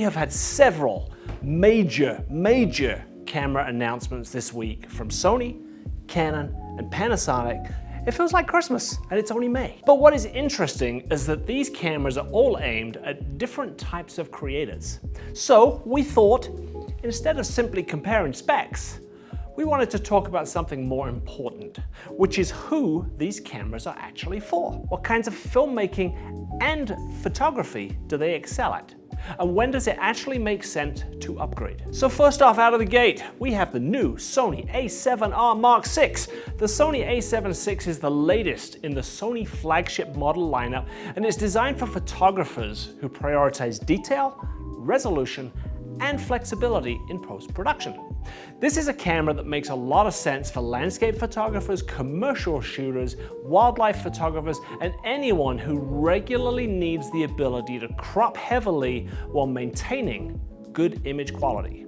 have had several major camera announcements this week from Sony, Canon, and Panasonic. It feels like Christmas, and it's only May. But what is interesting is that these cameras are all aimed at different types of creators. So we thought, instead of simply comparing specs, we wanted to talk about something more important, which is who these cameras are actually for. What kinds of filmmaking and photography do they excel at? And when does it actually make sense to upgrade? So first off, out of the gate, we have the new Sony A7R VI. The Sony A7R VI is the latest in the Sony flagship model lineup, and it's designed for photographers who prioritize detail, resolution, and flexibility in post-production. This is a camera that makes a lot of sense for landscape photographers, commercial shooters, wildlife photographers, and anyone who regularly needs the ability to crop heavily while maintaining good image quality.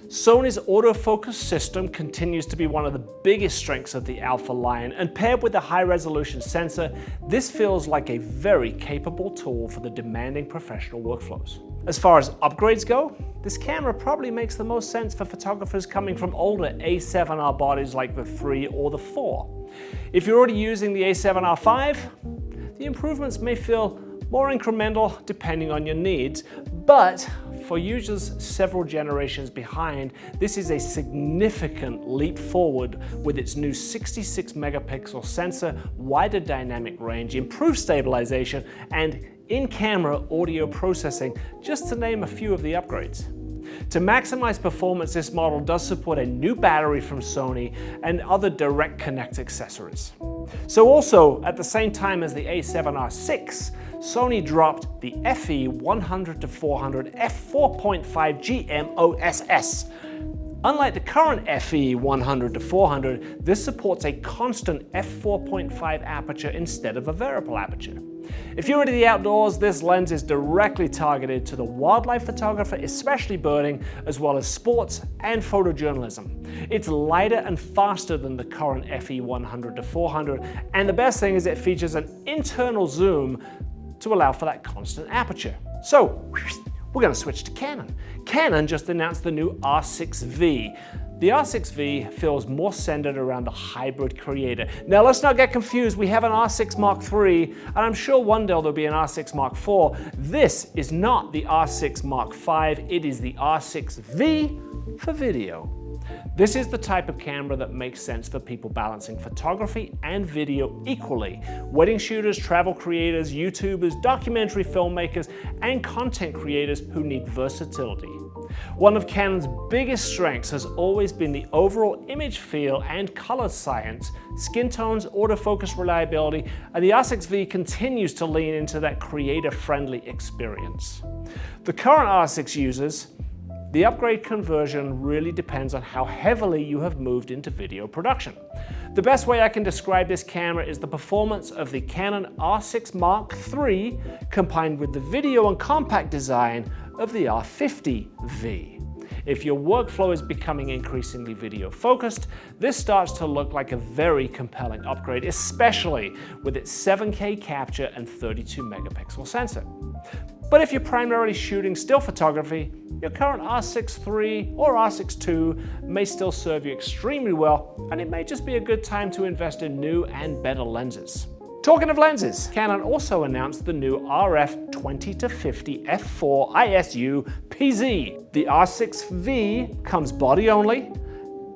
Sony's autofocus system continues to be one of the biggest strengths of the Alpha line, and paired with a high-resolution sensor, this feels like a very capable tool for the demanding professional workflows. As far as upgrades go, this camera probably makes the most sense for photographers coming from older A7R bodies like the 3 or the 4. If you're already using the A7R V, the improvements may feel more incremental depending on your needs, but for users several generations behind, this is a significant leap forward with its new 66 megapixel sensor, wider dynamic range, improved stabilization, and in-camera audio processing, just to name a few of the upgrades. To maximize performance, this model does support a new battery from Sony and other direct connect accessories. So also, at the same time as the A7R VI, Sony dropped the FE 100-400 F4.5 GM OSS. Unlike the current FE 100-400, this supports a constant f4.5 aperture instead of a variable aperture. If you're into the outdoors, this lens is directly targeted to the wildlife photographer, especially birding, as well as sports and photojournalism. It's lighter and faster than the current FE 100-400, and the best thing is it features an internal zoom to allow for that constant aperture. So, we're going to switch to Canon. Canon just announced the new R6 V. The R6 V feels more centered around a hybrid creator. Now let's not get confused, we have an R6 Mark III, and I'm sure one day there'll be an R6 Mark IV. This is not the R6 Mark V, it is the R6 V for video. This is the type of camera that makes sense for people balancing photography and video equally. Wedding shooters, travel creators, YouTubers, documentary filmmakers, and content creators who need versatility. One of Canon's biggest strengths has always been the overall image feel and color science, skin tones, autofocus reliability, and the R6 V continues to lean into that creator-friendly experience. The current R6 users, the upgrade conversion really depends on how heavily you have moved into video production. The best way I can describe this camera is the performance of the Canon R6 Mark III combined with the video and compact design of the R50 V. If your workflow is becoming increasingly video focused, this starts to look like a very compelling upgrade, especially with its 7K capture and 32 megapixel sensor. But if you're primarily shooting still photography, your current R6 III or R6 II may still serve you extremely well, and it may just be a good time to invest in new and better lenses. Talking of lenses, Canon also announced the new RF 20-50 f4 ISU PZ. The R6 V comes body only,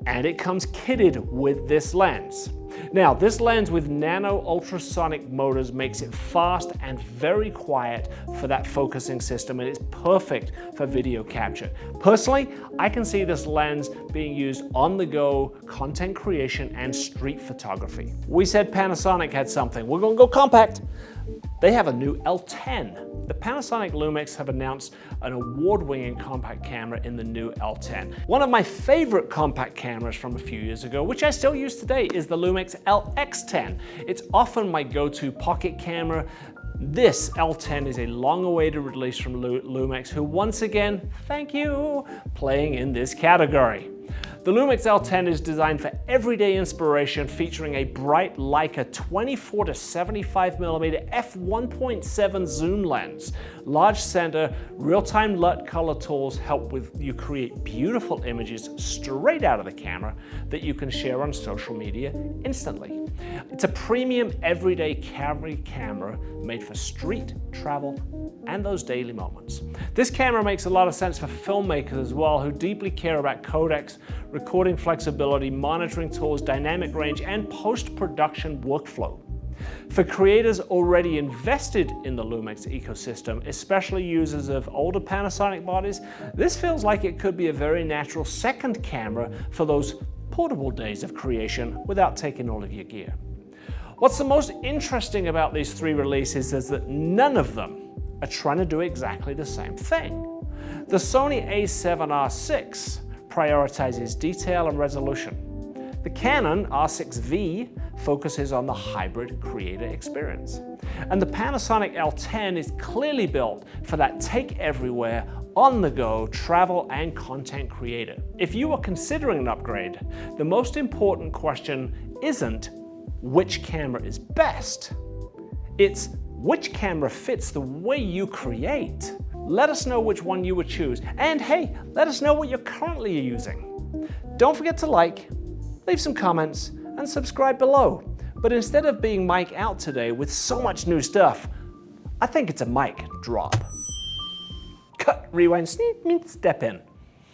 and it comes kitted with this lens. Now, this lens with nano ultrasonic motors makes it fast and very quiet for that focusing system, and it's perfect for video capture. Personally, I can see this lens being used on the go, content creation, and street photography. We said Panasonic had something. We're gonna go compact. They have a new L10. The Panasonic LUMIX have announced an award-winning compact camera in the new L10. One of my favorite compact cameras from a few years ago, which I still use today, is the LUMIX LX10. It's often my go-to pocket camera. This L10 is a long-awaited release from LUMIX, who once again, thank you, playing in this category. The LUMIX L10 is designed for everyday inspiration, featuring a bright Leica 24 to 75mm f1.7 zoom lens. Large center, real-time LUT color tools help with you create beautiful images straight out of the camera that you can share on social media instantly. It's a premium everyday camera made for street, travel, and those daily moments. This camera makes a lot of sense for filmmakers as well, who deeply care about codecs, recording flexibility, monitoring tools, dynamic range, and post-production workflow. For creators already invested in the LUMIX ecosystem, especially users of older Panasonic bodies, this feels like it could be a very natural second camera for those portable days of creation without taking all of your gear. What's the most interesting about these three releases is that none of them are trying to do exactly the same thing. The Sony A7R VI prioritizes detail and resolution. The Canon R6 V focuses on the hybrid creator experience. And the Panasonic L10 is clearly built for that take everywhere, on the go, travel and content creator. If you are considering an upgrade, the most important question isn't which camera is best. It's which camera fits the way you create. Let us know which one you would choose. And hey, let us know what you're currently using. Don't forget to like, leave some comments, and subscribe below. But instead of being mic out today with so much new stuff, I think it's a mic drop. Cut, rewind, sneak, step in.